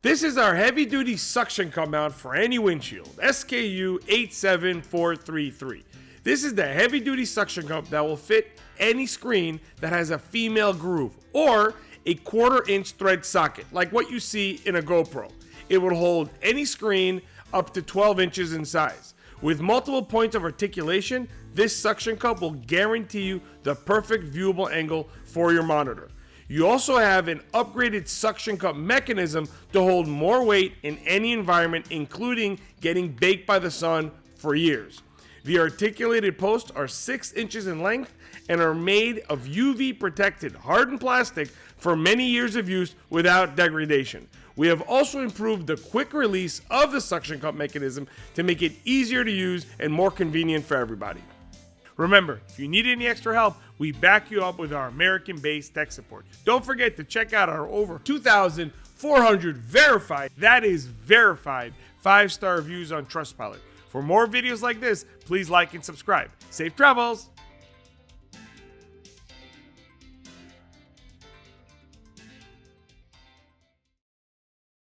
This is our heavy-duty suction cup mount for any windshield, SKU 87433. This is the heavy-duty suction cup that will fit any screen that has a female groove or a 1/4-inch thread socket, like what you see in a GoPro. It will hold any screen up to 12 inches in size. With multiple points of articulation, this suction cup will guarantee you the perfect viewable angle for your monitor. You also have an upgraded suction cup mechanism to hold more weight in any environment, including getting baked by the sun for years. The articulated posts are 6 inches in length and are made of UV protected hardened plastic for many years of use without degradation. We have also improved the quick release of the suction cup mechanism to make it easier to use and more convenient for everybody. Remember, if you need any extra help, we back you up with our American-based tech support. Don't forget to check out our over 2,400 verified, that is verified, 5-star reviews on Trustpilot. For more videos like this, please like and subscribe. Safe travels!